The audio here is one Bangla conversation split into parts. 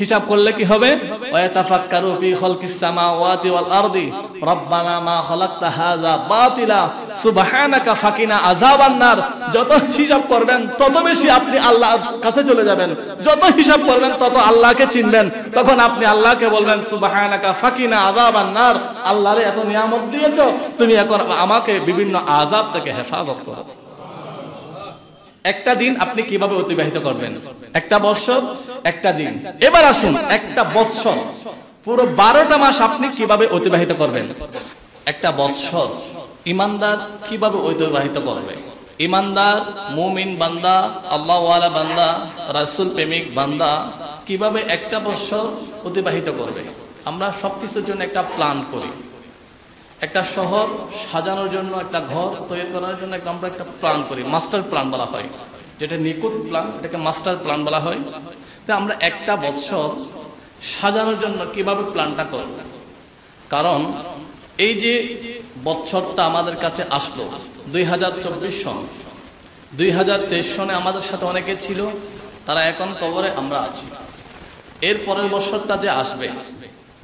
হিসাব করলে কি হবে? ওয়াতাফাক্কারু ফি খালকিস সামাওয়াতি ওয়াল আরদি রব্বানা মা খালাকতা হাযা বাতিলা সুবহানাকা ফাকিনা আযাবান নার। যত হিসাব করবেন তত বেশি আপনি আল্লাহর কাছে চলে যাবেন, যত হিসাব করবেন তত আল্লাহকে চিনবেন। তখন আপনি আল্লাহকে বলবেন সুবহানাকা ফাকিনা আযাবান নার, আল্লাহরে এত নিয়ামত দিয়েছো, তুমি এখন আমাকে বিভিন্ন আযাব থেকে হেফাজত করো। একটা দিন আপনি কিভাবে অতিবাহিত করবেন? একটা বছর, একটা দিন। এবার আসুন, একটা বছর, পুরো 12টা মাস আপনি কিভাবে অতিবাহিত করবেন? একটা বছর ঈমানদার কিভাবে অতিবাহিত করবে? ঈমানদার মুমিন বান্দা, আল্লাহওয়ালা বান্দা, রাসূল প্রেমিক বান্দা কিভাবে একটা বছর অতিবাহিত করবে? আমরা সবকিছুর জন্য একটা প্ল্যান করি। একটা শহর সাজানোর জন্য, একটা ঘর তৈরি করার জন্য আমরা একটা প্ল্যান করি, মাস্টার প্ল্যান বলা হয়। যেটা নিখুঁত প্ল্যান, এটাকে মাস্টার প্ল্যান বলা হয়। তো আমরা একটা বছর সাজানোর জন্য কিভাবে প্ল্যানটা করব? কারণ এই যে বছরটা আমাদের কাছে আসলো 2024 সন, 2023 সনে আমাদের সাথে অনেকে ছিল, তারা এখন কবরে, আমরা আছি। এর পরের বছরটা যে আসবে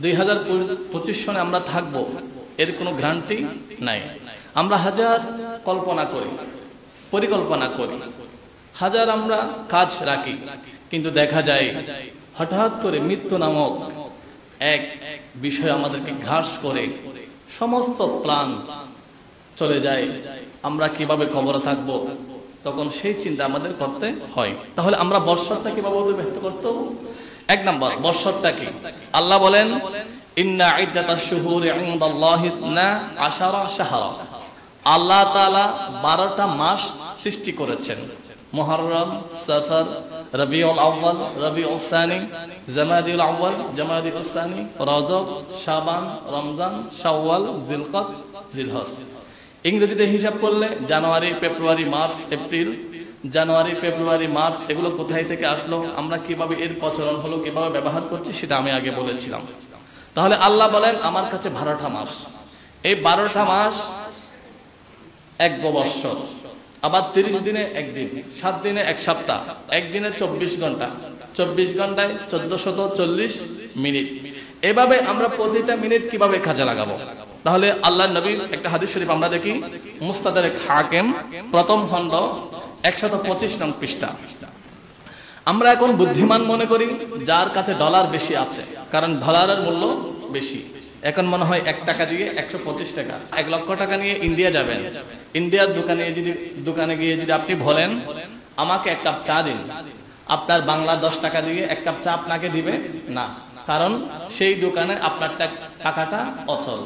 2025 সনে আমরা থাকবো, এর কোনো গ্যারান্টি নাই। আমরা হাজার কল্পনা করি, পরিকল্পনা করি, হাজার আমরা কাজ রাখি, কিন্তু দেখা যায় হঠাৎ করে মৃত্যু নামক এক বিষয় আমাদেরকে ঘাস করে সমস্ত প্ল্যান চলে যায়। আমরা কিভাবে কবরে থাকবো, তখন সেই চিন্তা আমাদের করতে হয়। তাহলে আমরা বৎসরটা কিভাবে অতিবাহিত করতে? এক নম্বর, বৎসরটা কি? আল্লাহ বলেন ইন্না ইদ্দাতাশ শুহুরি ইনদাল্লাহি 12 শাহরা। আল্লাহ তাআলা 12টা মাস সৃষ্টি করেছেন। মুহররম, সফর, রবিউল আউয়াল, রবিউল সানি, জামাদিউল আউয়াল, জামাদিউল সানি, রজব, শাবান, রমজান, শাওয়াল, জিলকদ, জিলহজ। ইংরেজিতে হিসাব করলে জানুয়ারি, ফেব্রুয়ারি, মার্চ, এপ্রিল। জানুয়ারি, ফেব্রুয়ারি, মার্চ এগুলো কোথায় থেকে আসলো, আমরা কিভাবে এর প্রচলন হলো, কিভাবে ব্যবহার করছি, সেটা আমি আগে বলেছিলাম। তাহলে আল্লাহ বলেন আমার কাছে 12টা মাস। এই 12টা মাস এক বৎসর। আবার 30 দিনে একদিন, 7 দিনে এক সপ্তাহ, একদিনে 24 ঘন্টা, 24 ঘন্টায় 1440 মিনিট। এভাবে আমরা প্রতিটা মিনিট কিভাবে কাজে লাগাবো? তাহলে আল্লাহর নবীর একটা হাদিস শরীফ আমরা দেখি, মুস্তাদরাক হাকিম প্রথম খণ্ড 125 নং পৃষ্ঠা। আমরা এখন বুদ্ধিমান মনে করি যার কাছে ডলার বেশি আছে, কারণ ডলারের মূল্য বেশি। এখন মনে হয় 1 টাকা দিয়ে 125 টাকা। 1 লক্ষ টাকা নিয়ে ইন্ডিয়া যাবেন, ইন্ডিয়ার দোকানে গিয়ে যদি আপনি বলেন আমাকে 1 কাপ চা দিন, আপনার বাংলা 10 টাকা দিয়ে 1 কাপ চা আপনাকে দিবে না, কারণ সেই দোকানে আপনার টাকাটা অচল।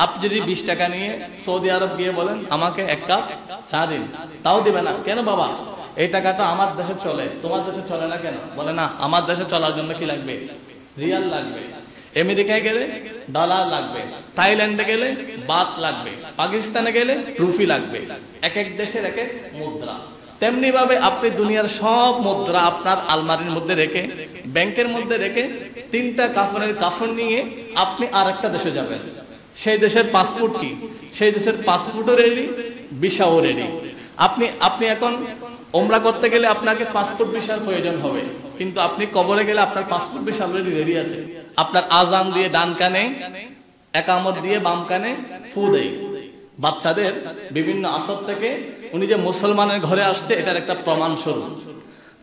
আপনি যদি 20 টাকা নিয়ে সৌদি আরব গিয়ে বলেন আমাকে 1 কাপ চা দিন, তাও দিবে না। কেন বাবা? এই টাকাটা আমার দেশে চলে, তোমার দেশে চলে না কেন? বলে না, আমার দেশে চলার জন্য কি লাগবে? রিয়াল লাগবে। আমেরিকায় গেলে ডলার লাগবে, থাইল্যান্ডে গেলে বাত লাগবে, পাকিস্তানে গেলে রুপি লাগবে। এক এক দেশের এক এক মুদ্রা। তেমনি ভাবে আপনি দুনিয়ার সব মুদ্রা আপনার আলমারির মধ্যে রেখে, ব্যাংকের মধ্যে রেখে, 3টা কাফনের কাফন নিয়ে আপনি আরেকটা দেশে যাবেন। সেই দেশের পাসপোর্ট কি? সেই দেশের পাসপোর্টও রেডি, ভিসাও রেডি। আপনি এখন ওমরা করতে গেলে আপনাকে পাসপোর্ট ভিসার প্রয়োজন হবে, কিন্তু আপনি কবরে গেলে আপনার পাসপোর্ট ভিসা অলরেডি রেডি আছে। আপনার আজান দিয়ে ডান কানে, একামত দিয়ে বাম কানে ফু দেয়। বাচ্চাদের বিভিন্ন আসর থেকে উনি যে মুসলমানের ঘরে আসছে, এটার একটা প্রমাণ স্বরূপ।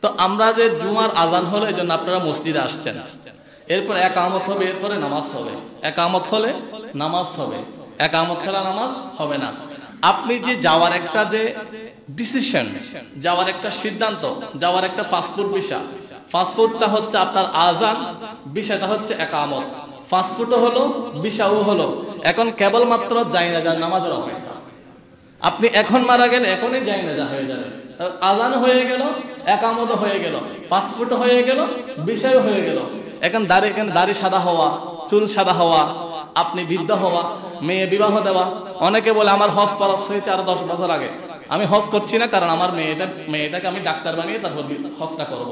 তো আমরা যে জুমার আজান হলো, এই জন্য আপনারা মসজিদে আসছেন। এরপর একামত হবে, এরপরে নামাজ হবে। একামত হলে নামাজ হবে, একামত ছাড়া নামাজ হবে না। আপনি যে যাওয়ার একটা যে ডিসিশন, যাওয়ার একটা সিদ্ধান্ত, যাওয়ার একটা পাসপোর্ট ভিসা। পাসপোর্টটা হচ্ছে আপনার আজান, ভিসাটা হচ্ছে একামত। পাসপোর্টও হলো, ভিসাও হলো। এখন কেবলমাত্র জায়নাজার নামাজের অপেক্ষা। আপনি এখন মারা গেলে এখনই জায়নাজা হয়ে যাবে। আজান হয়ে গেল, একামত হয়ে গেল, পাসপোর্ট হয়ে গেল, ভিসাও হয়ে গেল। এখন দাড়ি সাদা হওয়া, চুল সাদা হওয়া, আপনি বৃদ্ধ হওয়া, মেয়ে বিবাহ দেওয়া। অনেকে বলে আমার হজ ফরজ হয়েছে আরো 10 বছর আগে, আমি হজ করছি না, কারণ আমার মেয়েটাকে আমি ডাক্তার বানিয়ে তারপর হজটা করব।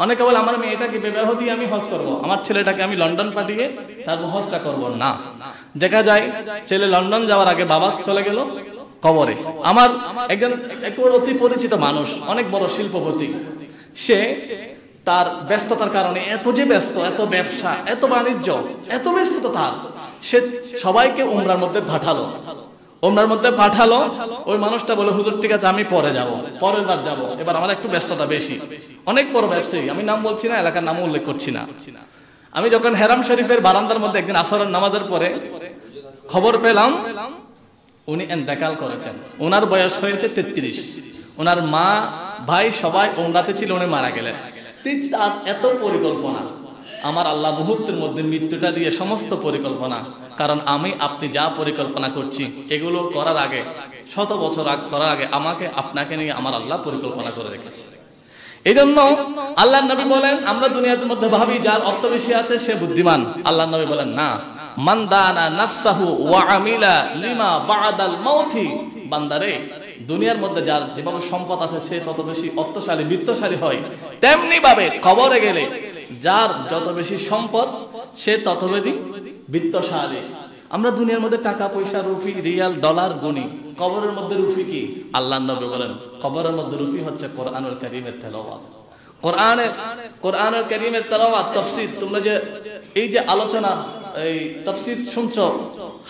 অনেকে বলে আমার মেয়েটাকে বিবাহ দিয়ে আমি হজ করব, আমার ছেলেটাকে আমি লন্ডন পাঠিয়ে তারপর হজটা করব না। দেখা যায় ছেলে লন্ডন যাওয়ার আগে বাবা চলে গেল কবরে। আমার একজন অতি পরিচিত মানুষ, অনেক বড় শিল্পপতি, সে তার ব্যস্ততার কারণে এত যে ব্যস্ত, এত ব্যবসা, এত বাণিজ্য, এত ব্যস্ততা তার, সে সবাইকে উমরার মধ্যে পাঠালো। ওমরার মধ্যে পাঠালো, ওই মানুষটা বলে হুজুর ঠিক আছে আমি পরে যাব, পরের বার যাব, এবার আমার একটু ব্যস্ততা বেশি। অনেক বড় ব্যবসায়ী, আমি নাম বলছি না, এলাকার নামও উল্লেখ করছি না। আমি যখন হেরাম শরীফের বারান্দার মধ্যে একদিন আসরের নামাজের পরে খবর পেলাম উনি ইন্তেকাল করেছেন। ওনার বয়স হয়েছে 33। ওনার মা ভাই সবাই উমরাতে ছিল, উনি মারা গেলেন। তার এত পরিকল্পনা, আমার আল্লাহ মুহূর্তের মধ্যে মৃত্যুটা দিয়ে সমস্ত পরিকল্পনা, কারণ আমি আপনি যা পরিকল্পনা করছি এগুলো করার আগে, শত বছর করার আগে আমাকে আপনাকে নিয়ে আমার আল্লাহ পরিকল্পনা করে রেখেছে। এই জন্য আল্লাহ নবী বলেন, আমরা দুনিয়ার মধ্যে ভাবি যার অর্থ বেশি আছে সে বুদ্ধিমান। আল্লাহ নবী বলেন না, মান দানা নাফসাহু ওয়া আমিলা লিমা বাদাল মাউতি, বান্দারে দুনিয়ার মধ্যে যার যেভাবে সম্পদ আছে সে তত বেশি অর্থশালী বিত্তশালী হয়, তেমনি ভাবে কবরে গেলে যার যত বেশি সম্পদ সে তত বেশি বিত্তশালী। আমরা দুনিয়ার মধ্যে টাকা পয়সা, রুপি, রিয়াল, ডলার গুনি, কবরের মধ্যে রুপি কি? আল্লাহ নবী বলেন কবরের মধ্যে রুপি হচ্ছে কোরআনুল কারীমের তেলাওয়াত। কোরআনুল কারীমের তেলাওয়াত, তাফসীর। তোমরা যে এই যে আলোচনা, এই তাফসীর শুনছো,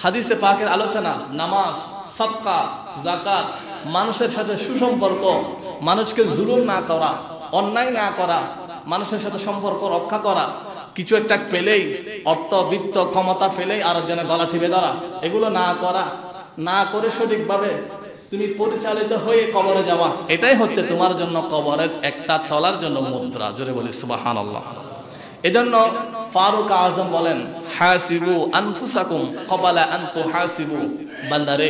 হাদিসে পাকের আলোচনা, নামাজ, সাদকা, যাকাত, মানুষের সাথে সুসম্পর্ক, মানুষকে জুলুম না করা, অন্যায় না করা, মানুষের সাথে সম্পর্ক রক্ষা করা, কিছু একটা পেলেই, অর্থ বিত্ত ক্ষমতা পেলেই আরেকজনের গলা টিপে ধরা, এগুলো না করা, না করে সঠিকভাবে তুমি পরিচালিত হয়ে কবরে যাওয়া, এটাই হচ্ছে তোমার জন্য কবরের একটা চলার জন্য মুদ্রা। জোরে বলি সুবহানাল্লাহ। এজন্য ফারুক আজম বলেন, হাসিবু আনফুসাকুম ক্বাবলা আন তুহাসিবু। বান্দারে,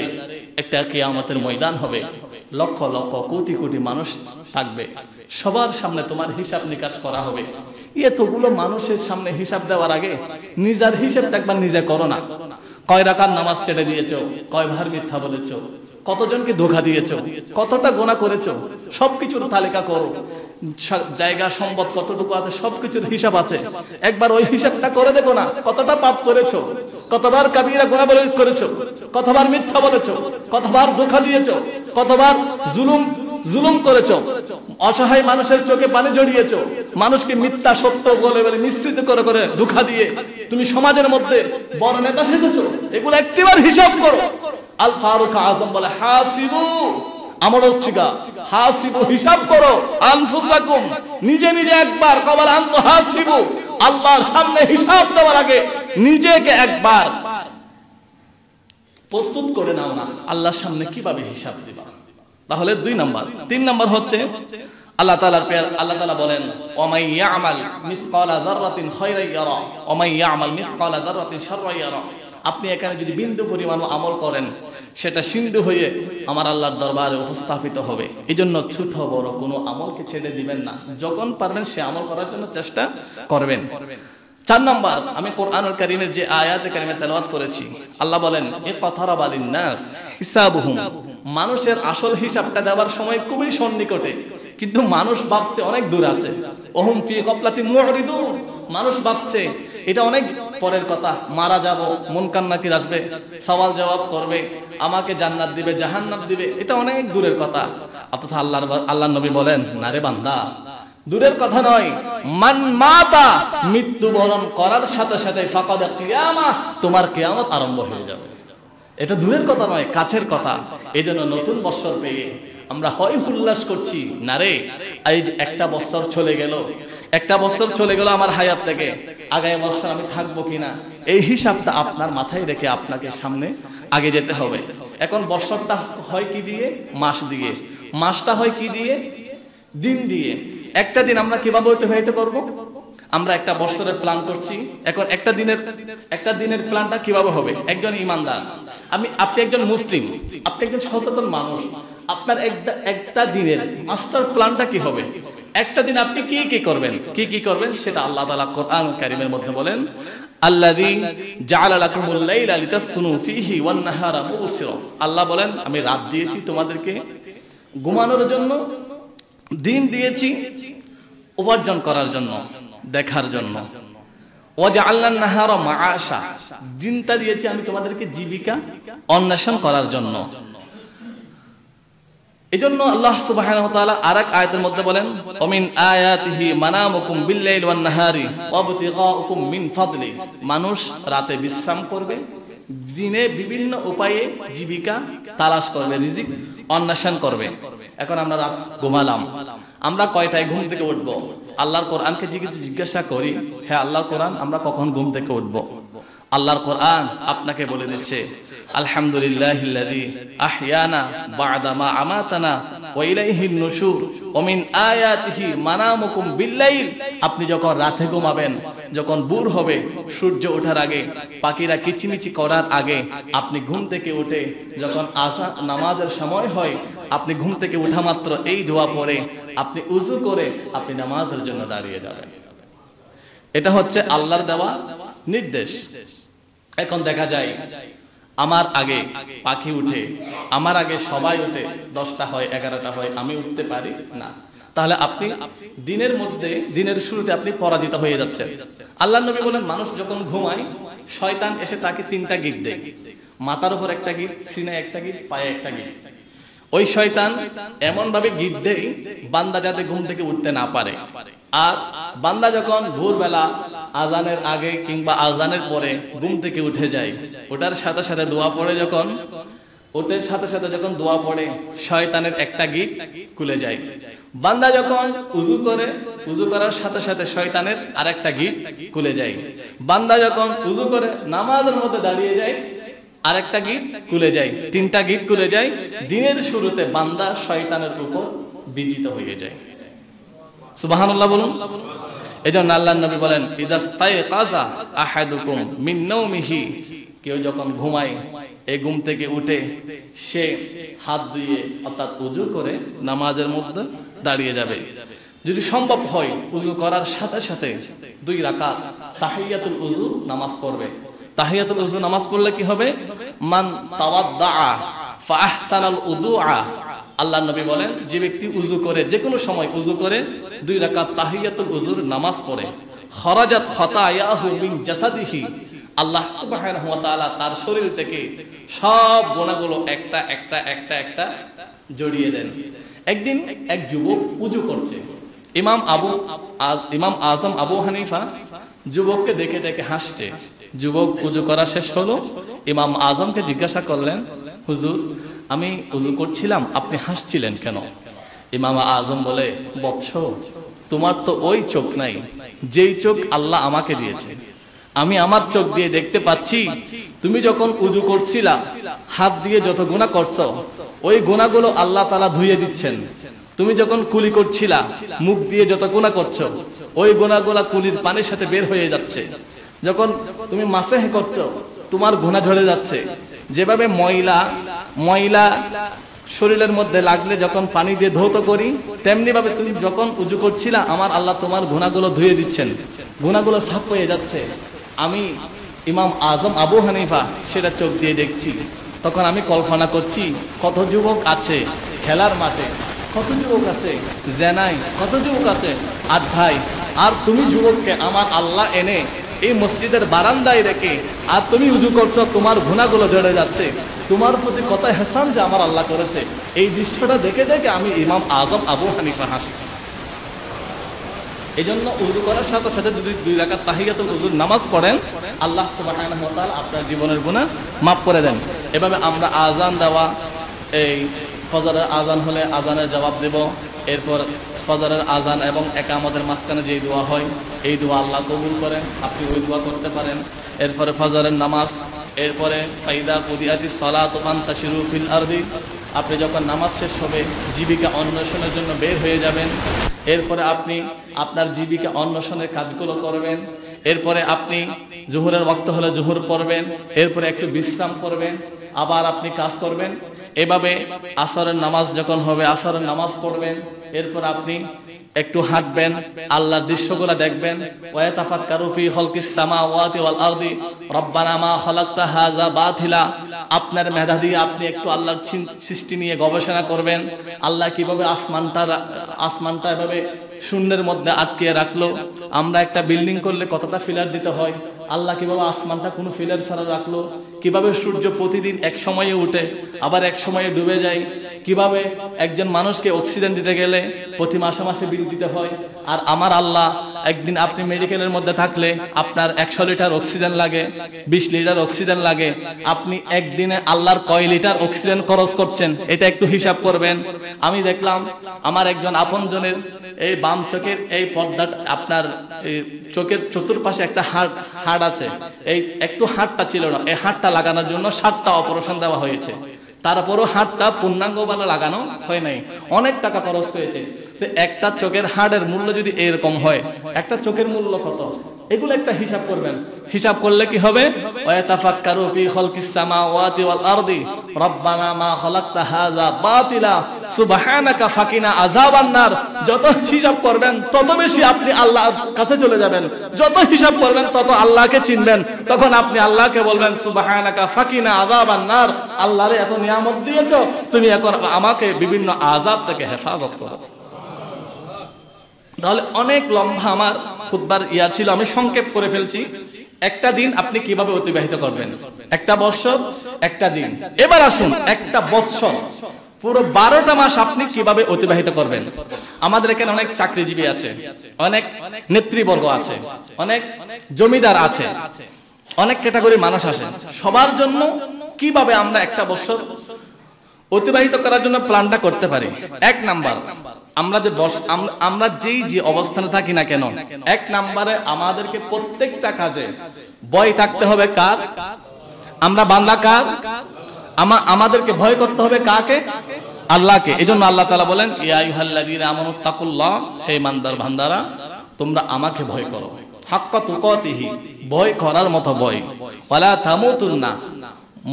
একটা কিয়ামতের ময়দান হবে, লক্ষ লক্ষ কোটি কোটি মানুষ থাকবে, সবার সামনে তোমার হিসাব নিকাশ করা হবে। এতগুলো মানুষের সামনে হিসাব দেওয়ার আগে নিজের হিসাবটা একবার নিজে করো না। কয় রাকাত নামাজ ছেড়ে দিয়েছো, কয়বার মিথ্যা বলেছো, কতজনকে ধোঁকা দিয়েছো, কতটা গোনা করেছো, সবকিছুর তালিকা করো। জায়গা সম্পদ কতটুকু আছে সবকিছুর হিসাব আছে, একবার ওই হিসাবটা করে দেখো না। কতটা পাপ করেছো, কতবার কাবিরা গুনাহ করেছো, কতবার মিথ্যা বলেছো, কতবার ধোঁকা দিয়েছো, কতবার জুলুম করেছো, অসহায় মানুষের চোখে পানি জড়িয়েছো, মানুষকে মিথ্যা সত্য বলে বলে মিশ্রিত করে করে ধোঁকা দিয়ে তুমি সমাজের মধ্যে বড় নেতা সেজেছো। এগুলো একটিবার হিসাব করো। আল ফারুক আজম বলে, হাসিবু, আমরও সিগা, হাসিবু, হিসাব করো, আনফুসাকুম, নিজে নিজে একবার, কবল আন তুহাসিবু, আল্লাহর সামনে হিসাব দেওয়ার আগে নিজেকে একবার প্রস্তুত করে নাও না, আল্লাহর সামনে কিভাবে হিসাব দিবা। তাহলে 2 নাম্বার। 3 নাম্বার হচ্ছে আল্লাহ তাআলার প্রেয়ার। আল্লাহ তাআলা বলেন, ওয়ামাই ইয়ামাল মিসকালা যাররাতিন খায়রান ইয়ারা ওয়ামাই ইয়ামাল মিসকালা যাররাতিন শাররান ইয়ারা। আপনি এখানে যদি বিন্দু পরিমাণ আমল করেন, সেটা সিন্ধু হয়ে আমার আল্লাহর দরবারে উপস্থাপিত হবে। এই জন্য ছোট বড় কোনো আমলকে ছেড়ে দিবেন না, যখন পারবেন সে আমল করার জন্য চেষ্টা করবেন। 4 নাম্বার, আমি কোরআনুল কারীমের যে আয়াতে কারিমা তেলাওয়াত করেছি, আল্লাহ বলেন, ইকতারাবা লিন-নাস হিসাবুহুম। মানুষের আসল হিসাবটা দেওয়ার সময় খুবই সন্নিকটে, কিন্তু মানুষ ভাবছে অনেক দূর আছে। ওহুম ফি গাফলাতিন মুরিদুন। মানুষ ভাবছে এটা অনেক পরের কথা, মারা যাব, মুনকার নাকির আসবে, সওয়াল জবাব করবে, আমাকে জান্নাত দিবে জাহান্নাম দিবে, এটা অনেক দূরের কথা। অথচ আল্লাহর নবী বলেন, না রে বান্দা, দূরের কথা নয়, মান মাতা, মৃত্যুবরণ করার সাথে সাথে ফাকাদ কিয়ামা, তোমার কিয়ামত আরম্ভ হয়ে যাবে। এটা দূরের কথা নয়, কাছের কথা। এজন্য নতুন বছর পেয়ে আমরা হয় উল্লাস করছি, না রে এই একটা বছর চলে গেল, একটা বছর চলে গেল আমার হায়াত থেকে, আগামী বছর আমি থাকবো কিনা, এই হিসাবটা আপনার মাথায় রেখে আপনাকে সামনে আগে যেতে হবে। এখন বছরটা হয় কি দিয়ে? মাস দিয়ে। মাসটা হয় কি দিয়ে? দিন দিয়ে। একটা দিন আমরা কিভাবে অতিবাহিত করব? আমরা একটা বছরের প্ল্যান করছি, এখন একটা দিনের প্ল্যানটা কিভাবে হবে? একজন ইমানদার, আপনি একজন মুসলিম, আপনি একজন সচেতন মানুষ, আপনার একটা দিনের মাস্টার প্ল্যানটা কি হবে? একটা দিন আপনি কি করবেন সেটা আল্লাহ তাআলা কোরআন কারীমের মধ্যে বলেন, আল্লাযী জাআলা লাকুমুল লাইলা লিতাসকুনু ফীহি ওয়ান নাহারা মুবসিরা। আল্লাহ বলেন, আমি রাত দিয়েছি তোমাদেরকে ঘুমানোর জন্য, দিন দিয়েছি উপার্জন করার জন্য, দেখার জন্য। ওয়াজআলনান নাহারা মাআশা, দিনটা দিয়েছি আমি তোমাদেরকে জীবিকা অন্বেষণ করার জন্য। এজন্য আল্লাহ সুবহানাহু ওয়া তাআলা আরেক আয়াতের মধ্যে বলেন, ওমিন আয়াতিহি মানামুকুম বিল-লাইলি ওয়ান-নাহারি ওয়াবতিগাউকুম মিন ফাদলি। মানুষ রাতে বিশ্রাম করবে, দিনে বিভিন্ন উপায়ে জীবিকা তালাশ করবে, রিজিক অন্বেষণ করবে। এখন আমরা রাত ঘুমালাম, আমরা কয়টায় ঘুম থেকে উঠবো? আল্লাহর কোরআনকে জিজ্ঞাসা করি, হ্যাঁ আল্লাহর কোরআন, আমরা কখন ঘুম থেকে উঠবো? আল্লাহর কোরআন আপনাকে বলে দিচ্ছে, আলহামদুলিল্লাহিল্লাযী আহইয়ানা বা'দা মা আমাতানা ওয়া ইলাইহিন নুশুর ওয়া মিন আয়াতিহি মানামুকুম বিল-লাইল। আপনি যখন রাতে ঘুমাবেন, যখন ভোর হবে, সূর্য ওঠার আগে, পাখিরা কিচিমিচি করার আগে আপনি ঘুম থেকে উঠে যখন আসর নামাজের সময় হয়, আপনি ঘুম থেকে ওঠা মাত্র এই দোয়া পড়ে আপনি উযু করে আপনি নামাজের জন্য দাঁড়িয়ে যাবেন। এটা হচ্ছে আল্লাহর দেওয়া নির্দেশ। এখন দেখা যায় আমার আগে পাখি উঠে, আমার আগে সবাই উঠে, 10টা হয় 11টা হয়, আমি উঠতে পারি না। তাহলে আপনি দিনের মধ্যে, দিনের শুরুতে আপনি পরাজিত হয়ে যাচ্ছেন। আল্লাহর নবী বলেন, মানুষ যখন ঘুমায় শয়তান এসে তাকে 3টা গিট দেয়। মাথার উপর একটা গিট, সিনায় একটা গিট, পায়ে একটা গিট। ওই শয়তান এমন ভাবে গিট দেয় বান্দা যাতে ঘুম থেকে উঠতে না পারে। আর বান্দা যখন ভোরবেলা আজানের আগে কিংবা আজানের পরে ঘুম থেকে উঠে যায়, ওটার সাথে সাথে দোয়া পড়ে, যখন ওটার সাথে সাথে যখন দোয়া পড়ে শয়তানের একটা গিট খুলে যায়। বান্দা যখন উযু করে, উযু করার সাথে সাথে শয়তানের আরেকটা গিট খুলে যায়। বান্দা যখন উযু করে নামাজের মধ্যে দাঁড়িয়ে যায়, আরেকটা গিট খুলে যায়, 3টা গিট খুলে যায়। দিনের শুরুতে বান্দা শয়তানের উপর বিজিত হয়ে যায়। সুবহানাল্লাহ বলুন। এজন্য আল্লাহর নবী বলেন, ইদাস্তাইকাযা আহাদুকুম মিন নাওমিহি, কেউ যখন ঘুমায়, এই ঘুম থেকে উঠে সে হাত ধুয়ে অর্থাৎ উযু করে নামাজের মধ্যে দাঁড়িয়ে যাবে। যদি সম্ভব হয় উযু করার সাথে সাথে 2 রাকাত তাহিয়াতুল উযু নামাজ পড়বে। তাহিয়াতুল উযু নামাজ পড়লে কি হবে? মান তাওয়াদ্দা ফা আহসানাল উদুআ, আল্লাহর নবী বলেন, যে ব্যক্তি উযু করে, যে কোনো সময় উযু করে 2 রাকাত তাহিয়াতুল উযুর নামাজ পড়ে, খরাজাত খাতায়াহু মিন জাসাদিহি, আল্লাহ সুবহানাহু ওয়া তাআলা তার শরীর থেকে সব গুনাহগুলো একটা একটা একটা একটা জড়িয়ে দেন। একদিন এক যুবক উযু করছে। ইমাম আজম আবু হানিফা যুবককে দেখে দেখে হাসছে। যুবক উযু করা শেষ হলো, ইমাম আজমকে জিজ্ঞাসা করলেন, হুজুর, আমি উযু করছিলাম, আপনি হাসছিলেন কেন? ইমাম আজম বলে, বৎস, তোমার তো ওই চোখ নাই যেই চোখ আল্লাহ আমাকে দিয়েছে। আমি আমার চোখ দিয়ে দেখতে পাচ্ছি তুমি যখন উযু করছিলা হাত দিয়ে যত গুনাহ করছো, ওই গুনাহগুলো আল্লাহ তাআলা ধুইয়ে দিচ্ছেন। তুমি যখন কুলি করছিলা মুখ দিয়ে যত গুনাহ করছো, ওই গুনাহগুলো কুলির পানির সাথে বের হয়ে যাচ্ছে। যখন তুমি মাসেহ করছো, তোমার গুনাহ ঝরে যাচ্ছে। যেভাবে ময়লা শরীরের মধ্যে লাগলে যখন পানি দিয়ে ধৌত করি, তেমনি ভাবে তুমি যখন উযু করছিলা আমার আল্লাহ তোমার গুনাহগুলো ধুয়ে দিচ্ছেন, গুনাহগুলো সাফ হয়ে যাচ্ছে। আমি ইমাম আজম আবু হানিফা সেটা চোখ দিয়ে দেখছি। তখন আমি কল্পনা করছি, কত যুবক আছে খেলার মাঠে, কত যুবক আছে জেনায়, কত যুবক আছে আড্ডায়, আর তুমি যুবককে আমার আল্লাহ এনে এই মসজিদের বারান্দায় রেখে আর তুমি উযু করছো, তোমার গুনাহগুলো ঝরে যাচ্ছে। তোমার প্রতি কত ihsan যে আমার আল্লাহ করেছে। এই দৃশ্যটা দেখে দেখে আমি ইমাম আজম আবু হানিফা হাসছি। এজন্য উযু করার সাথে সাথে যদি 2 রাকাত তাহিয়াতুল উযুর নামাজ পড়েন, আল্লাহ সুবহানাহু ওয়া তাআলা আপনার জীবনের গুনাহ মাফ করে দেন। এভাবে আমরা আযান দেওয়া, এই ফজরের আযান হলে আযানের জবাব দেব, এরপর ফজরের আযান এবং ইকামতের মাঝখানে যে দোয়া হয়, এই দোয়া আল্লাহ কবুল করেন, আপনি ওই দোয়া করতে পারেন। এরপরে ফজরের নামাজ, এরপরে ফাইদা কুদিয়াতিস সালাতু ফান্তাশিরু ফিল আরদি, আপনি যখন নামাজ শেষ হবে জীবিকা অন্বেষণের জন্য বের হয়ে যাবেন। এরপরে আপনি আপনার জীবিকা অন্বেষণের কাজগুলো করবেন। এরপরে আপনি জোহরের ওয়াক্ত হলে জোহর পড়বেন, এরপরে একটু বিশ্রাম করবেন, আবার আপনি কাজ করবেন। এভাবে আসরের নামাজ যখন হবে আসরের নামাজ পড়বেন, এরপর আপনি একটু হাঁটবেন, আল্লাহর দৃশ্যগুলো দেখবেন। ওয়াতাফাক্কারু ফি খালকিস সামাওয়াতি ওয়াল আরদি রব্বানা মা খালাকতা হাযা বাতিলা, আপনার মেধা দিয়ে আপনি একটু আল্লাহর সৃষ্টি নিয়ে গবেষণা করবেন। আল্লাহ কিভাবে আসমানটা এভাবে শূন্যের মধ্যে আটকে রাখলো। আমরা একটা বিল্ডিং করলে কতটা ফিলার দিতে হয়, আল্লাহ কিভাবে আসমানটা কোনো ফিলার ছাড়া রাখলো। কিভাবে সূর্য প্রতিদিন এক সময়ে উঠে আবার এক সময়ে ডুবে যায়, কিভাবে একজন মানুষকে অক্সিজেন দিতে গেলে প্রতি মাসে মাসে বিল দিতে হয়, আর আমার আল্লাহ একদিন আপনি মেডিকেলের মধ্যে থাকলে আপনার 100 লিটার অক্সিজেন লাগে, 20 লিটার অক্সিজেন লাগে, আপনি একদিনে আল্লাহর কয় লিটার অক্সিজেন খরচ করছেন এটা একটু হিসাব করবেন। আমি দেখলাম আমার একজন আপনজনের এই বাম চোখের এই পর্দাটা, আপনার চোখের চতুর্পাশে একটা হাড় আছে, এই একটু হাড়টা ছিল না, এই হাড়টা লাগানোর জন্য 7টা অপারেশন দেওয়া হয়েছে, তারপরও হাড়টা পূর্ণাঙ্গভাবে লাগানো হয় নাই, অনেক টাকা খরচ হয়েছে। তো একটা চোখের হাড়ের মূল্য যদি এরকম হয়, একটা চোখের মূল্য কত, এগুলো একটা হিসাব করবেন। হিসাব করলে কি হবে, ওয়াতাফাক্কারু ফি খালকিস সামাওয়াতি ওয়াল আরদি রব্বানা মা খালাকতা হাযা বাতিলা সুবহানাকা ফাকিনা আযাবান নার। যত হিসাব করবেন তত বেশি আপনি আল্লাহর কাছে চলে যাবেন, যত হিসাব করবেন তত আল্লাহকে চিনবেন। তখন আপনি আল্লাহকে বলবেন সুবহানাকা ফাকিনা আযাবান নার, আল্লাহরে এত নিয়ামত দিয়েছো, তুমি এখন আমাকে বিভিন্ন আযাব থেকে হেফাজত করো। তাহলে অনেক লম্বা আমার খুতবার ছিল, আমি সংক্ষেপ করে ফেলছি। একটা দিন আপনি কিভাবে অতিবাহিত করবেন, একটা বছর, একটা দিন। এবার আসুন একটা বছর, পুরো 12টা মাস আপনি কিভাবে অতিবাহিত করবেন। আমাদের এখানে অনেক চাকরিজীবী আছে, অনেক নেতৃবর্গ আছে, অনেক জমিদার আছে, অনেক ক্যাটাগরির মানুষ আছে। সবার জন্য কিভাবে আমরা একটা বছর অতিবাহিত করার জন্য প্ল্যানটা করতে পারি। 1 নাম্বার, আমরা যে অবস্থানে থাকি না কেন, 1 নাম্বারে আমাদেরকে প্রত্যেকটা কাজে ভয় থাকতে হবে কার, আমরা বান্দা কার, আমাদেরকে ভয় করতে হবে কাকে, আল্লাহকে। এজন্য আল্লাহ তাআলা বলেন ইয়া আইয়ুহাল্লাযীনা আমানুত্তাকুল্লাহ, হে ইমানদার বান্দারা তোমরা আমাকে ভয় করো, হাক্কা তুকাতিহি, ভয় করার মতো ভয়, ওয়ালা তামুতুন্না,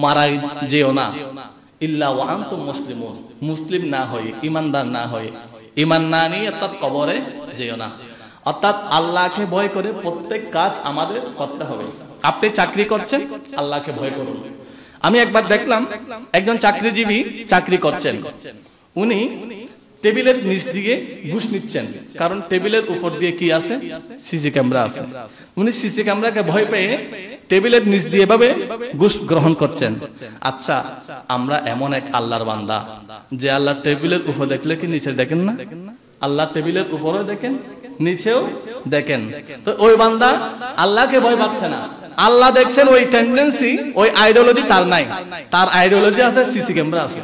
মারা যেও না, ইল্লা ওয়া আনতুম মুসলিমুন, মুসলিম না হয়ে, ইমানদার না হয়ে, ইমান না নিয়ে অর্থাৎ কবরে যেও না। অর্থাৎ আল্লাহকে ভয় করে প্রত্যেক কাজ আমাদের করতে হবে। আপনি চাকরি করছেন, আল্লাহকে ভয় করুন। আমি একবার দেখলাম একজন চাকরিজীবী চাকরি করছেন, উনি টেবিলের নিচ দিয়ে ঘুষ নিচ্ছেন, কারণ টেবিলের উপর দিয়ে কি আছে, সিসি ক্যামেরা আছে। উনি সিসি ক্যামেরাকে ভয় পেয়ে টেবিলের নিচ দিয়ে ভাবে ঘুষ গ্রহণ করছেন। আচ্ছা, আমরা এমন এক আল্লাহর বান্দা যে আল্লাহ টেবিলের উপর দেখলে কি নিচে দেখেন না, আল্লাহ টেবিলের উপরেও দেখেন, নিচেও দেখেন। তো ওই বান্দা আল্লাহকে ভয় পাচ্ছে না, আল্লাহ দেখছেন, ওই টেন্ডেন্সি, ওই আইডিওলজি তার নাই, তার আইডিওলজি আছে সিসি ক্যামেরা আছে।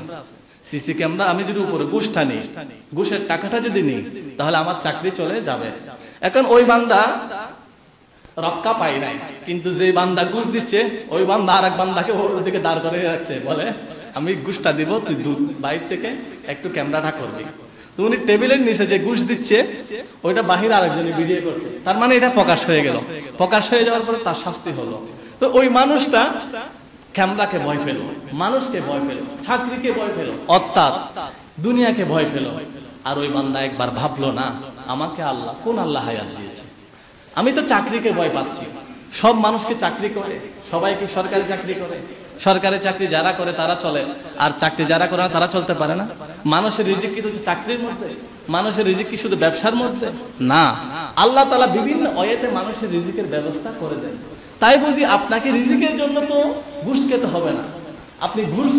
সিসি ক্যামেরা আমি যদি উপরে ঘুষটা নিই, ঘুষের টাকাটা যদি নিই, তাহলে আমার চাকরি চলে যাবে। এখন ওই বান্দা রক্ষা পাই নাই, কিন্তু যে বান্দা ঘুষ দিচ্ছে ওই বান্দা আরেক বান্দাকে ওদিকে দাঁড় করে রাখছে, বলে আমি ঘুষটা দিব, তুই বাইরে থেকে একটু ক্যামেরাটা করবি। তো উনি টেবিলের নিচে যে ঘুষ দিচ্ছে ওইটা বাহিরে আরেকজনে ভিডিও করছে, তার মানে এটা প্রকাশ হয়ে গেল। প্রকাশ হয়ে যাওয়ার পরে তার শাস্তি হলো। তো ওই মানুষটা ক্যামেরাকে ভয় পেল, মানুষকে ভয় পেল, চাকরিকে ভয় পেল, অর্থাৎ দুনিয়াকে ভয় পেল। আর ওই বান্দা একবার ভাবলো না, আমাকে আল্লাহ কোন আল্লাহ হায়াত দিয়েছে, আমি তো চাকরিকে ভয় পাচ্ছি। সব মানুষকে চাকরি করে, সবাই কি সরকারি চাকরি করে? সরকারি চাকরি যারা করে তারা চলে, আর চাকরি যারা করে না তারা চলতে পারে না। মানুষের রিজিক কি শুধু চাকরির মধ্যে? মানুষের রিজিক কি শুধু ব্যবসার মধ্যে? না, আল্লাহ তাআলা বিভিন্ন ওয়েতে মানুষের রিজিকের ব্যবস্থা করে দেন। তাই বুঝি আপনাকে রিজিকের জন্য তো ঘুষ খেতে হবে না। আপনি ঘুষ,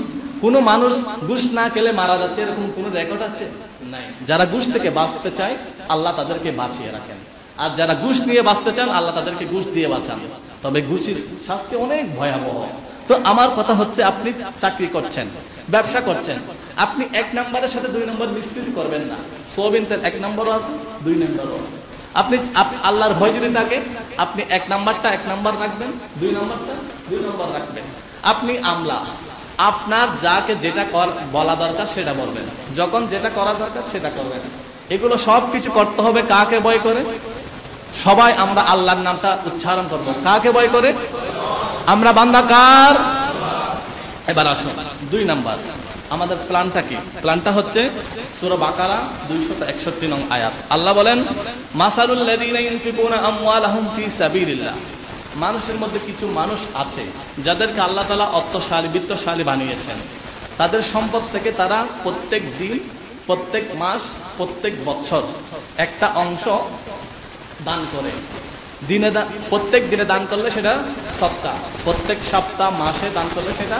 কোনো মানুষ ঘুষ না খেলে মারা যাচ্ছে এরকম কোনো রেকর্ড আছে? নাই। যারা ঘুষ থেকে বাঁচতে চায় আল্লাহ তাদেরকে বাঁচিয়ে রাখেন, আর যারা ঘুষ নিয়ে বাঁচতে চান আল্লাহ তাদেরকে ঘুষ দিয়ে বাঁচান। তবে ঘুষের শাস্তি অনেক ভয়াবহ। তো আমার কথা হচ্ছে, আপনি চাকরি করছেন, ব্যবসা করছেন, আপনি 1 নম্বরের সাথে 2 নম্বর মিশ্রিত করবেন না। সোয়াবিন তেল 1 নম্বরও আছে, 2 নম্বরও আছে। আপনি আল্লাহর ভয় যদি থাকে, আপনি 1 নাম্বারটা 1 নাম্বার রাখবেন, 2 নাম্বারটা 2 নাম্বার রাখবেন। আপনি আমলা, আপনার যাকে যেটা বলা দরকার সেটা বলবেন, যখন যেটা করা দরকার সেটা করবেন। এগুলো সব কিছু করতে হবে কাকে ভয় করে? সবাই আমরা আল্লাহর নামটা উচ্চারণ করব, কাকে ভয় করে? আমরা বান্দা কার? এবার আসুন 2 নাম্বার আমাদের প্ল্যানটা কি? প্ল্যানটা হচ্ছে সূরা বাকারা 261 নং আয়াত। আল্লাহ বলেন, মাসালুল লাযিনা ইউনফিকুনা আমওয়ালাহুম ফি সাবিলিল্লাহ। মানুষের মধ্যে কিছু মানুষ আছে যাদেরকে আল্লাহ তাআলা অর্থশালী, বিত্তশালী বানিয়েছেন। তাদের সম্পদ থেকে তারা প্রত্যেক দিন, প্রত্যেক মাস, প্রত্যেক বছর একটা অংশ দান করে। প্রত্যেক দিনে দান করলে সেটা সদকা, প্রত্যেক সপ্তাহ মাসে দান করলে সেটা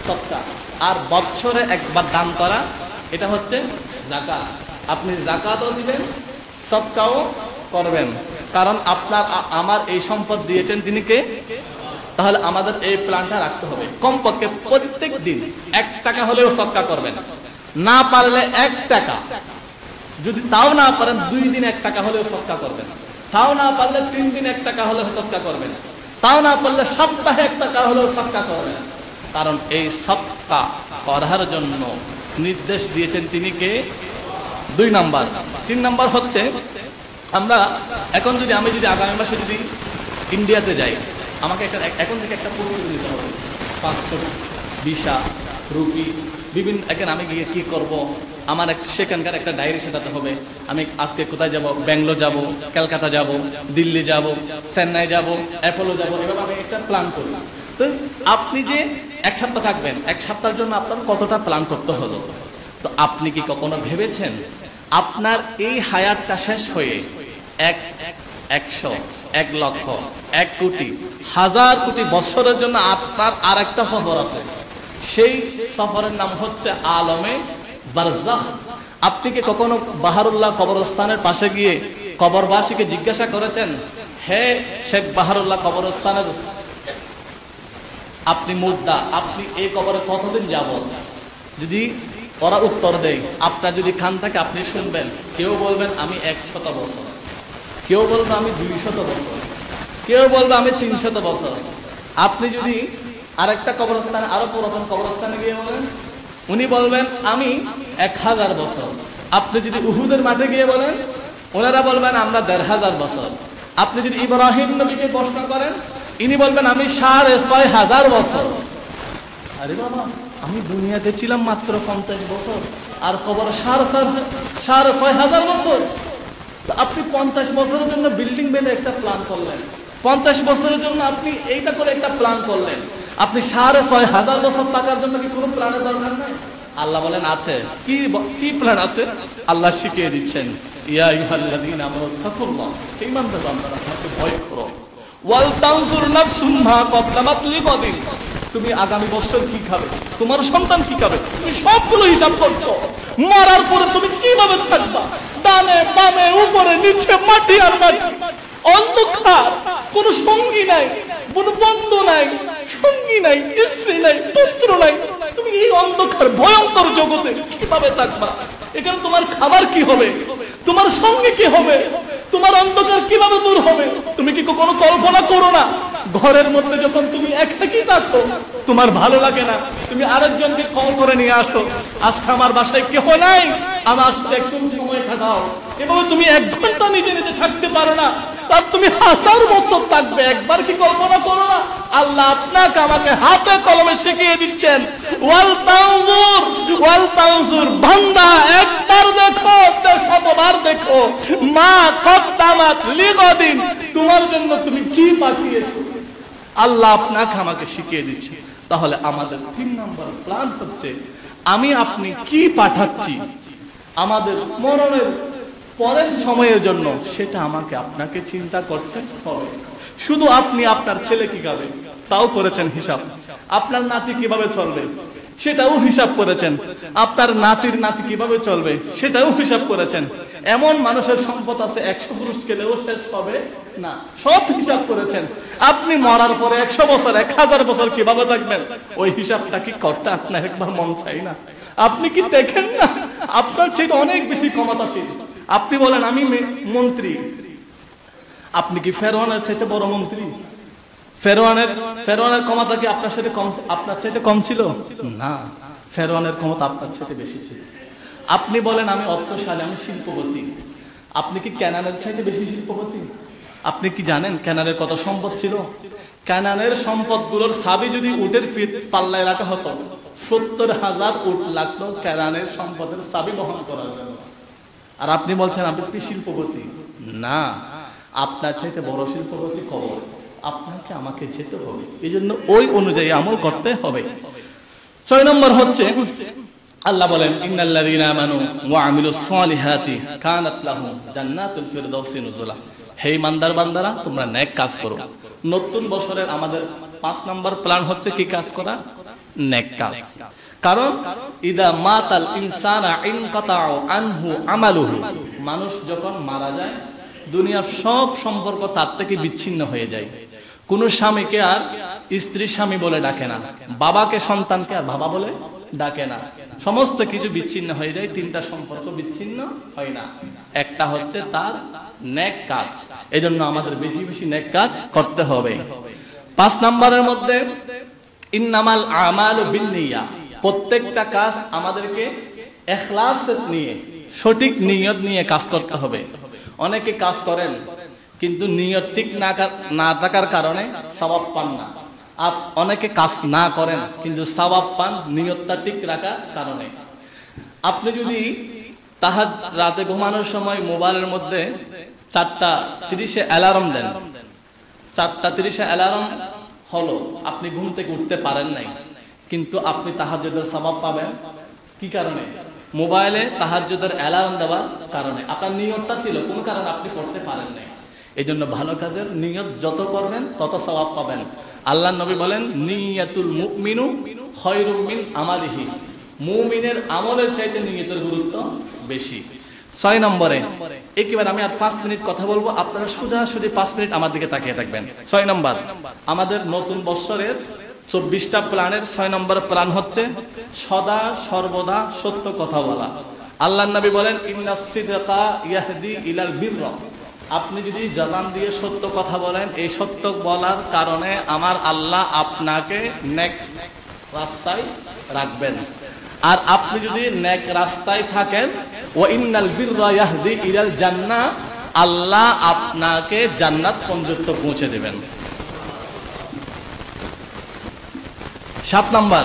সদকা, আর বছরে একবার দান করা এটা হচ্ছে যাকাত। আপনি যাকাতও দিবেন, সদকাও করবেন, কারণ আপনার আমার এই সম্পদ দিয়েছেন তিনি কে? তাহলে আমাদের এই প্ল্যানটা রাখতে হবে, কমপক্ষে প্রত্যেক দিন 1 টাকা হলেও সদকা করবেন, না পারলে 1 টাকা, যদি তাও না পারেন 2 দিন 1 টাকা হলেও সদকা করবেন, তাও না পারলে 3 দিন 1 টাকা হলেও সদকা করবেন, তাও না পারলে সপ্তাহে 1 টাকা হলেও সদকা করবেন। কারণ এই সদকা করার জন্য নির্দেশ দিয়েছেন তিনি কে? 2 নাম্বার। 3 নাম্বার হচ্ছে আমরা এখন যদি আমি যদি আগামী মাসে যদি ইন্ডিয়াতে যাই, আমাকে এখন থেকে একটা প্রস্তুতি নিতে হবে, পাসপোর্ট, ভিসা, রুপি, বিভিন্ন, এখন আমি গিয়ে কি করব, আমার সেখানকার একটা ডায়েরি সাজাতে হবে। আমি আজকে কোথায় যাব? ব্যাঙ্গালোর যাব, কলকাতা যাব, দিল্লি যাব, চেন্নাই যাব, অ্যাপোলো যাব, এভাবে আমি একটা প্ল্যান করি। তো আপনি যে 1 সপ্তাহ থাকবেন, 1 সপ্তাহের জন্য আপনার কতটা প্ল্যান করতে হলো? তো আপনি কি কখনো ভেবেছেন আপনার এই হায়াতটা শেষ হয়ে 100, 1 লক্ষ, 1 কোটি, 1000 কোটি বছরের জন্য আপনার আর একটা সফর আছে, সেই সফরের নাম হচ্ছে আলমে বারজাখ। আপনি কি কখনো বাহারুল্লাহ কবরস্থানের পাশে গিয়ে কবরবাসীকে জিজ্ঞাসা করেছেন, হে শেখ বাহারুল্লাহ কবরস্থানের আপনি মুর্দা, আপনি এই কবরে কতদিন যাবত? যদি ওরা উত্তর দেয়, আপনার যদি খান থাকে আপনি শুনবেন, কেউ বলবেন আমি 100 বছর, কেউ বলবে আমি 200 বছর, কেউ বলবে আমি 300 বছর। আপনি যদি আরেকটা কবরস্থানে, আরো পুরাতন কবরস্থানে গিয়ে বলেন, উনি বলবেন আমি 1000 বছর। আপনি যদি উহুদের মাঠে গিয়ে বলেন, ওনারা বলবেন আমরা 1500 বছর। আপনি যদি ইব্রাহিম নবীকে প্রশ্ন করেন, ইনি বলবেন আমি 6500 বছর। আরে বাবা, আমি দুনিয়াতে ছিলাম মাত্র 50 বছর, আর কবর 6500 বছর। আপনি 50 বছরের জন্য বিল্ডিং বেঁধে একটা প্ল্যান করলেন, 50 বছরের জন্য আপনি এইটা করে একটা প্ল্যান করলেন, আপনি 6500 বছর থাকার জন্য কি কোনো প্ল্যানের দরকার নাই? আল্লাহ বলেন আছে। কি প্ল্যান আছে? আল্লাহ শিখিয়ে দিচ্ছেন, ইয়া আইয়ুহাল্লাযীনা আমানু তাকুল্লাহ, ঈমানদার বান্দারা আমাকে ভয় করো, ওয়াল তানজুর নাফসুম মা কদ্দামাত লিগাদিন, তুমি আগামী বছর কি খাবে, তোমার সন্তান কি খাবে, তুমি সবগুলো হিসাব করছো। মরার পরে তুমি কিভাবে থাকবা? ডানে বামে উপরে নিচে মাটি আর মাটি, অন্ধকার, কোনো সঙ্গী নাই, কোনো বন্ধু নাই, সঙ্গী নাই, স্ত্রী নাই, পুত্র নাই, তুমি এই অন্ধকার ভয়ঙ্কর জগতে কিভাবে থাকবা? এখানে তোমার খাবার কি হবে, তোমার সঙ্গে কি হবে, তোমার অন্ধকার কিভাবে দূর হবে? তুমি কি কখনো কল্পনা করো না, ঘরের মধ্যে যখন তুমি একাকী থাকো, তোমার ভালো লাগে না, তুমি আরেকজনকে কল করে নিয়ে আসো, আজকে আমার বাসায় কেহ নাই, আমার সাথে একটু সময় কাটাও। এভাবে তুমি 1 ঘন্টা নিজে নিজে থাকতে পারো না, আর তুমি 1000 বছর থাকবে। একবার কি কল্পনা করো না? আল্লাহ আপনাকে আমাকে হাতে কলমে শিখিয়ে দিচ্ছেন, ওয়াল তানজুর, বান্দা একবার দেখো, শতবার দেখো, মা কদ্দামাত লিগাদিন, তোমার জন্য তুমি কি পাঠিয়েছো। আল্লাহ আপনাকে আমাকে শিখিয়ে দিচ্ছে। তাহলে আমাদের 3 নম্বর প্ল্যান হচ্ছে, আমি আপনি কি পাঠাচ্ছি আমাদের মরণের পরের সময়ের জন্য, সেটা আমাকে আপনাকে চিন্তা করতে হবে। শুধু আপনি আপনার ছেলে কি খাবে তাও করেছেন হিসাব, আপনার নাতি কিভাবে চলবে সেটাও হিসাব করেছেন, আপনার নাতির নাতি কিভাবে চলবে সেটাও হিসাব করেছেন। এমন মানুষের সম্পদ আছে 100 পুরুষ খেলেও শেষ হবে না, সব হিসাব করেছেন। আপনি মরার পরে 100 বছর 1000 বছর কিভাবে থাকবেন, ওই হিসাবটা কি করতে আপনার একবার মন চাই না? আপনি কি দেখেন না আপনার চেয়ে অনেক বেশি ক্ষমতাশীল? আপনি বলেন আমি মন্ত্রী, আপনি কি ফেরআউনের চাইতে বড় মন্ত্রী? ফেরআউনের ক্ষমতা কি আপনার সাথে কম, আপনার চাইতে কম ছিল? না, ফেরআউনের ক্ষমতা আপনার চাইতে বেশি ছিল। আপনি বলেন আমি অর্থশালী, আমি শিল্পপতি, আপনি কি কানানের চাইতে বেশি শিল্পপতি? আপনি কি জানেন কানানের কত সম্পদ ছিল? কানানের সম্পদগুলোর চাবি যদি উটের পাল্লায় রাখা হতো, 70,000 উট লাগতো কানানের সম্পদের চাবি বহন করার জন্য। আর আপনি বলছেন আপনি কি শিল্পপতি? না, আপনার চাইতে বড় শিল্পপতি কবর, আপনাকে আমাকে যেতে হবে, এই জন্য ওই অনুযায়ী আমল করতে হবে। 6 নম্বর হচ্ছে আল্লাহ বলেন, ইন্নাল্লাযীনা আমানু ওয়া আমিলুস সালিহাতি কানাত লাহুম জান্নাতুল ফিরদাউসি নুজুলা, হে ইমানদার বান্দারা তোমরা নেক কাজ করো। নতুন বছরের আমাদের 5 নম্বর প্ল্যান হচ্ছে কি কাজ করা? নেক কাজ। কারণ ইদা মাতাল ইনসানা ইনকাতাউ আনহু আমালুহু, মানুষ যখন মারা যায় দুনিয়ার সব সম্পর্ক তার থেকে বিচ্ছিন্ন হয়ে যায়। কোন স্বামীকে আর স্ত্রী স্বামী বলে ডাকে না, বাবাকে সন্তানকে আর বাবা বলে ডাকে না, সমস্ত কিছু বিচ্ছিন্ন হয়ে যায়। তিনটা সম্পর্ক বিচ্ছিন্ন হয় না, একটা হচ্ছে তার নেক কাজ। এজন্য আমাদের বেশি বেশি নেক কাজ করতে হবে। 5 নম্বরের মধ্যে ইন্নামাল আমালু বিন্নিয়া, প্রত্যেকটা কাজ আমাদেরকে ইখলাস নিয়ে, সঠিক নিয়ত নিয়ে কাজ করতে হবে। অনেকে কাজ করেন কিন্তু নিয়ত ঠিক না থাকার কারণে সওয়াব পান না। আর অনেকে কাজ না করেন কিন্তু সওয়াব পান নিয়তটা ঠিক রাখার কারণে। আপনি যদি রাতে ঘুমানোর সময় মোবাইলের মধ্যে 4:30 অ্যালার্ম দেন, 4:30 অ্যালার্ম হলো, আপনি ঘুম থেকে উঠতে পারেন নাই, কিন্তু আপনি তাহাজ্জুদের সওয়াব পাবেন। কি কারণে? মোবাইলে তাহাজ্জুদের অ্যালার্ম দেওয়ার কারণে। আপনার নিয়তটা ছিল, কোন কারণে আপনি পড়তে পারেন নাই। এই জন্য ভালো কাজের নিয়ত যত করবেন তত সওয়াব পাবেন। আল্লাহর নবী বলেন, নিয়াতুল মুমিনু খায়রুম মিন আমালিহি, মুমিনের আমলের চাইতে নিয়তের গুরুত্ব বেশি। 6 নম্বরে, একেবারে আমি আর 5 মিনিট কথা বলবো, আপনারা সোজাসুজি 5 মিনিট আমার দিকে তাকিয়ে থাকবেন। 6 নম্বর, আমাদের নতুন বৎসরের 24টা প্ল্যানের 6 নম্বর প্ল্যান হচ্ছে সদা সর্বদা সত্য কথা বলা। আল্লাহর নবী বলেন, ইন্নাস সিদকা ইয়াহদি ইলাল বিরর, আপনি যদি জবান দিয়ে সত্য কথা বলেন, এই সত্য বলার কারণে আমার আল্লাহ আপনাকে নেক রাস্তায় রাখবেন। আর আপনি যদি নেক রাস্তায় থাকেন, ওয়া ইন্নাল বিররা ইয়াহদি ইলাল জান্নাহ, আল্লাহ আপনাকে জান্নাত পর্যন্ত পৌঁছে দেবেন। 7 নম্বর,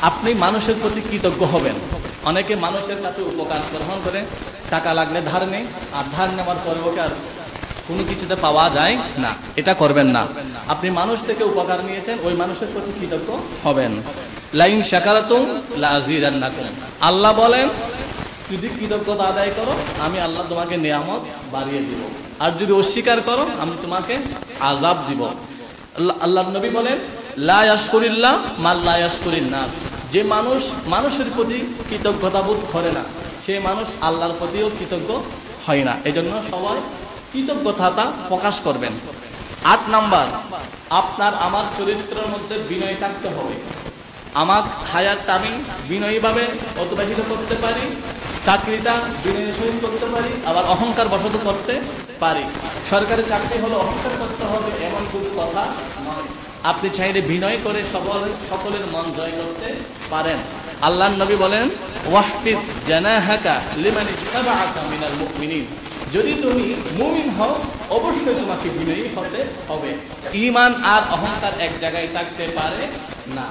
আপনি মানুষের প্রতি কৃতজ্ঞ হবেন। অনেকে মানুষের কাছে উপকার গ্রহণ করে, টাকা লাগলে ধার নেই, আর ধার নেওয়ার পরে ওকে আর কোনো কিছুতে পাওয়া যায় না, এটা করবেন না। আপনি মানুষ থেকে উপকার নিয়েছেন, ওই মানুষের প্রতি কৃতজ্ঞ হবেন। লাইন শাকারাতুম লাযিদান্নাকুম, আল্লাহ বলেন যদি কৃতজ্ঞতা আদায় করো আমি আল্লাহ তোমাকে নিয়ামত বাড়িয়ে দিব, আর যদি অস্বীকার করো আমি তোমাকে আযাব দিব। আল্লাহর নবী বলেন, লা ইয়াশকুরিল্লাহ মান লা ইয়াশকুরিন নাস, যে মানুষ মানুষের প্রতি কৃতজ্ঞতা বোধ করে না, সে মানুষ আল্লাহর প্রতিও কৃতজ্ঞ হয় না। এজন্য সবাই কৃতজ্ঞতা প্রকাশ করবেন। 8 নাম্বার, আপনার আমার চরিত্রের মধ্যে বিনয় থাকতে হবে। আমার হায়াতটা আমি বিনয়ীভাবে অতিবাহিত করতে পারি, চাকরিটা বিনয়ের সহিত করতে পারি, আবার অহংকার বশত করতে পারি। সরকারি চাকরি হলো অহংকার করতে হবে এমন কোনো কথা নয়। আপনি চাইলে বিনয় করে সকলের মন জয় করতে পারেন। আল্লাহর নবী বলেন, ওয়াহফিজ জানাহাকা লিমান ইত্তাবাআকা মিনাল মুমিনিন, যদি তুমি মুমিন হও অবশ্যই তোমাকে বিনয়ী হতে হবে। ঈমান আর অহংকার এক জায়গায় থাকতে পারে না,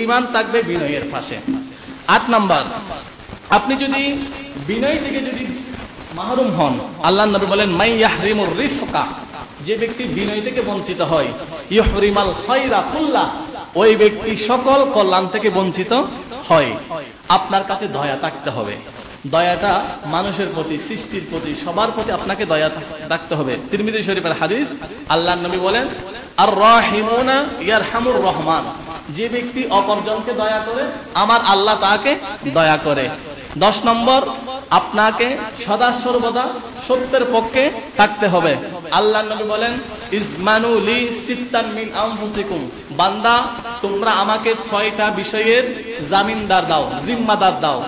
ঈমান থাকবে বিনয়ের পাশে। 8 নাম্বার, আপনি যদি বিনয় থেকে যদি মাহরুম হন, আল্লাহর নবী বলেন, মাই ইয়াহরিমুর রিফকা, যে ব্যক্তি বিনয় থেকে বঞ্চিত হয়, ইহরিমাল খায়রা কুল্লাহ, ওই ব্যক্তি সকল কল্যাণ থেকে বঞ্চিত হয়। আপনার কাছে দয়া থাকতে হবে। দয়াটা মানুষের প্রতি, সৃষ্টির প্রতি, সবার প্রতি আপনাকে দয়া রাখতে হবে। তিরমিজি শরীফের হাদিস, আল্লাহর নবী বলেন, আর রাহিমুনা ইয়ারহামুর রহমান, যে ব্যক্তি অপরজনকে দয়া করে আমার আল্লাহ তাকে দয়া করে। 10 নম্বর, আপনাকে সদা সর্বদা সত্যের পক্ষে থাকতে হবে। আল্লাহর নবী বলেন, ইজমানু লি সিত্তান মিন আনফুসিকুম, বান্দা তোমরা আমাকে 6টা বিষয়ের জামিনদার দাও, জিম্মাদার দাও।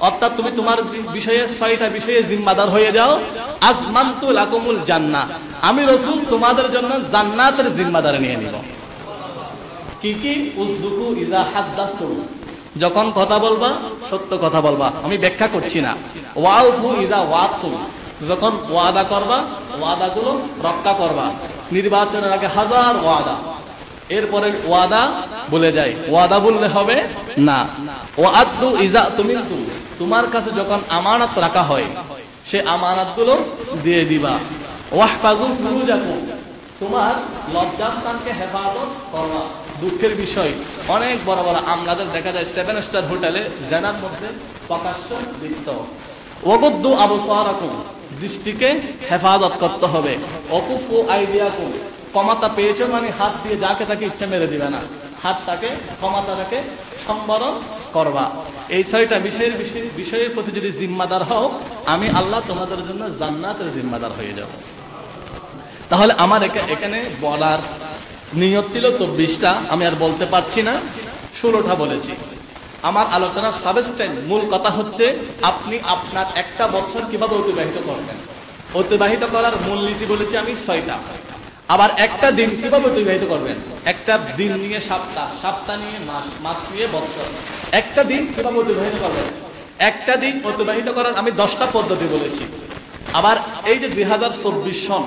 অর্থাৎ তুমি তোমার বিষয়ে 6টা বিষয়ে জিম্মাদার হয়ে যাও। আজমানতু লাকুমুল জান্নাহ, আমি রাসূল তোমাদের জন্য জান্নাতের জিম্মাদার নিয়ে নিব। কি কি? উসদুকু ইজা হাদাসতুম, যখন কথা বলবা সত্য কথা বলবা, আমি ব্যাখ্যা করছি না। ওয়াউফু ইজা ওয়াদতুম, যখন ওয়াদা করবা ওয়াদাগুলো রক্ষা করবা। নির্বাচনের আগে হাজার ওয়াদা, এরপরে ওয়াদা বলে যায়, ওয়াদা বললে হবে না। ওয়াদু ইজা তুমিনতুম, তোমার কাছে যখন আমানত রাখা হয় সে আমানতগুলো দিয়ে দিবা। ওয়াহফাজু ফুরুজাকুম, তোমার লজ্জাস্থানকে হেফাজত করবা। দুঃখের বিষয়, অনেক বড় বড় আমলাদের দেখা যায় 7 স্টার হোটেলে জেনার মধ্যে প্রকাশ্য লিপ্ত। ওয়াগুদ্দু আবসারাকুম, দৃষ্টিকে হেফাজত করতে হবে। ওকুফু আইদিয়াকুম, ক্ষমতা পেয়েছো মানে হাত দিয়ে যাকে তাকে ইচ্ছা মেরে দিবে না। হাতটাকে ক্ষমতাটাকে সম্বরণ করবা। এই 6টা বিষয়ের প্রতি যদি জিম্মাদার হও, আমি আল্লাহ তোমাদের জন্য জান্নাতের জিম্মাদার হয়ে যাব। তাহলে আমার এখানে বলার নিয়ত ছিল 24টা, আমি আর বলতে পারছি না, 16টা বলেছি। আমার আলোচনার সাবস্টেন্স মূল কথা হচ্ছে আপনি আপনার একটা বছর কিভাবে অতিবাহিত করবেন। অতিবাহিত করার মূলনীতি বলেছি আমি 6টা। আবার একটা দিন কিভাবে অতিবাহিত করবেন, একটা দিন নিয়ে সপ্তাহ, সপ্তাহ নিয়ে মাস, মাস নিয়ে বছর, একটা দিন কিভাবে অতিবাহিত করবেন। একটা দিন অতিবাহিত করার আমি 10টা পদ্ধতি বলেছি। আবার এই যে 2024 সন,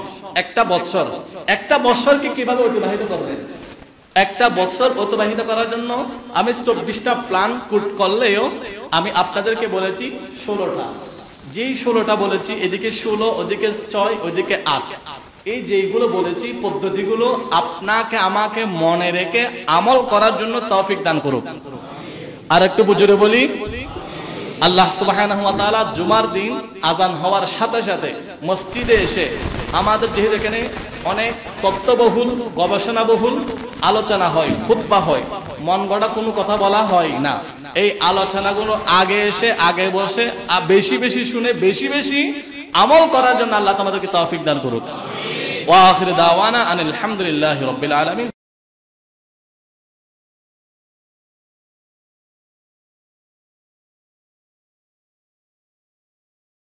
একটা বছরকে কিভাবে অতিবাহিত করবেন, একটা বছর অতিবাহিত করার জন্য আমি 24টা প্ল্যান করলেও আমি আপনাদেরকে বলেছি 16টা। যেই 16টা বলেছি, এদিকে 16, ওদিকে 6, ওইদিকে 8, এই যেগুলো বলেছি পদ্ধতিগুলো আপনাকে আমাকে মনে রেখে আমল করার জন্য তৌফিক দান করুক। আর একটু বুঝে বলি, আল্লাহ সুবহানাহু ওয়া তাআলা জুমার দিন আজান হওয়ার সাথে সাথে মসজিদে এসে আমাদের যেহেতু এখানে অনেক তত্ত্ববহুল, গবেষণাবহুল আলোচনা হয়, খুতবা হয়, মন গড়া কোনো কথা বলা হয় না। এই আলোচনাগুলো আগে এসে আগে বসে বেশি বেশি শুনে বেশি বেশি আমল করার জন্য আল্লাহ তোমাদেরকে তৌফিক দান করুক। ওয়া আখির দাওয়ানা আনিল হামদুলিল্লাহি রাব্বিল আলামিন।